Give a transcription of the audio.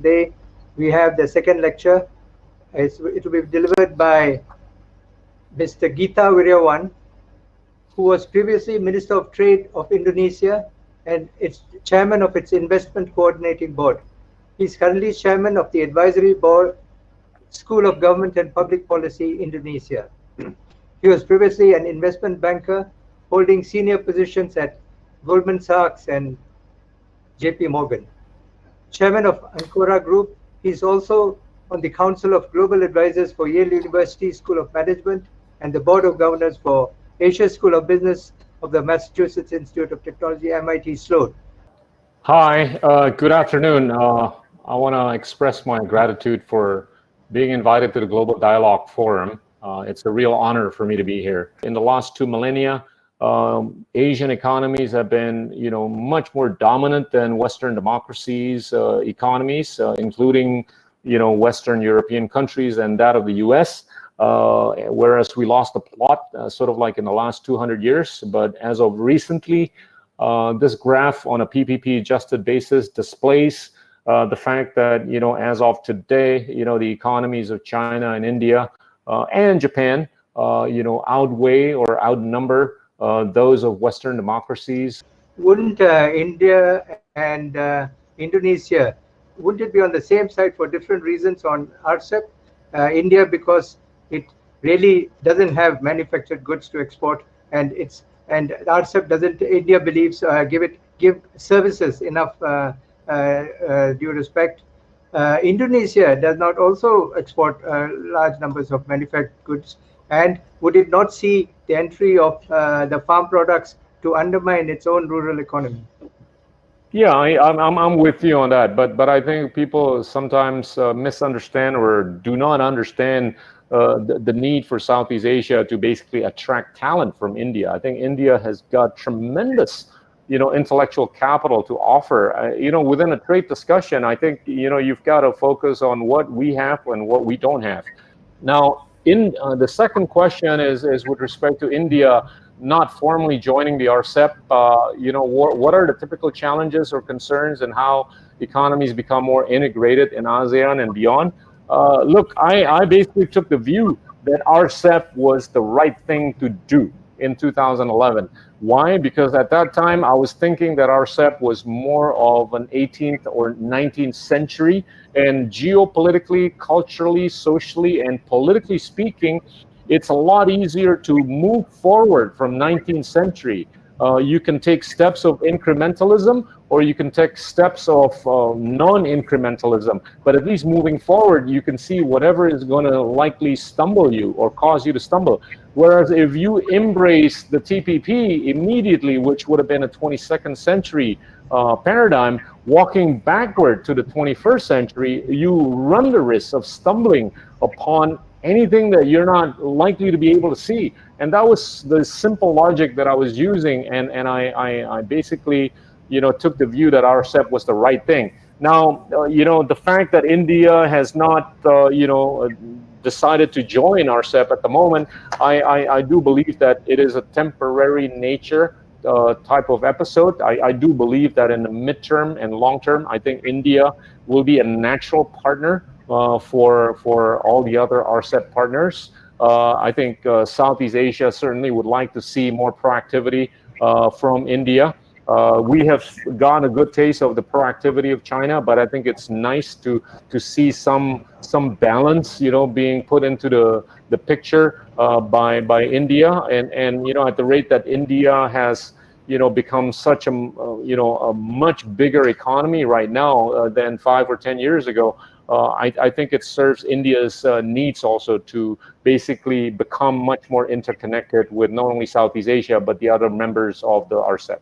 today we have the second lecture. It will be delivered by Mr. Gita Wirjawan, who was previously Minister of Trade of Indonesia and its chairman of its Investment Coordinating Board. He is currently chairman of the Advisory Board, School of Government and Public Policy, Indonesia. He was previously an investment banker, holding senior positions at Goldman Sachs and JP Morgan. Chairman of Ancora Group, he is also on the Council of Global Advisors for Yale University School of Management and the Board of Governors for Asia School of Business of the Massachusetts Institute of Technology, MIT Sloan. Hi, good afternoon. I want to express my gratitude for being invited to the Global Dialogue Forum. It's a real honor for me to be here. In the last 2 millennia, Asian economies have been, much more dominant than Western democracies economies, including, Western European countries and that of the US. Whereas we lost the plot sort of like in the last 200 years. But as of recently, this graph on a PPP adjusted basis displays the fact that, as of today, the economies of China and India and Japan, outweigh or outnumber those of Western democracies. Wouldn't India and Indonesia, wouldn't it be on the same side for different reasons on RCEP? India because it really doesn't have manufactured goods to export, and RCEP doesn't. India believes give services enough due respect. Indonesia does not also export large numbers of manufactured goods, and would it not see the entry of the farm products to undermine its own rural economy? Yeah, I'm with you on that, but I think people sometimes misunderstand or do not understand the need for Southeast Asia to basically attract talent from India. I think India has got tremendous, intellectual capital to offer. Within a trade discussion, I think you've got to focus on what we have and what we don't have. Now, in the second question is with respect to India not formally joining the RCEP. What are the typical challenges or concerns, and how economies become more integrated in ASEAN and beyond? Look, I basically took the view that RCEP was the right thing to do in 2011. Why? Because at that time, I was thinking that RCEP was more of an 18th or 19th century, and geopolitically, culturally, socially, and politically speaking, it's a lot easier to move forward from 19th century. You can take steps of incrementalism, or you can take steps of non-incrementalism. But at least moving forward, you can see whatever is going to likely stumble you or cause you to stumble. Whereas if you embrace the TPP immediately, which would have been a 22nd century paradigm, walking backward to the 21st century, you run the risk of stumbling upon anything that you're not likely to be able to see. And that was the simple logic that I was using, and I basically took the view that RCEP was the right thing. Now, the fact that India has not decided to join RCEP at the moment, I do believe that it is a temporary nature type of episode. I do believe that in the midterm and long term, I think India will be a natural partner for all the other RCEP partners. I think Southeast Asia certainly would like to see more proactivity from India. We have gotten a good taste of the proactivity of China, but I think it's nice to see some balance, being put into the picture by India, and at the rate that India has become such a a much bigger economy right now than 5 or 10 years ago. I think it serves India's needs also to basically become much more interconnected with not only Southeast Asia, but the other members of the RCEP.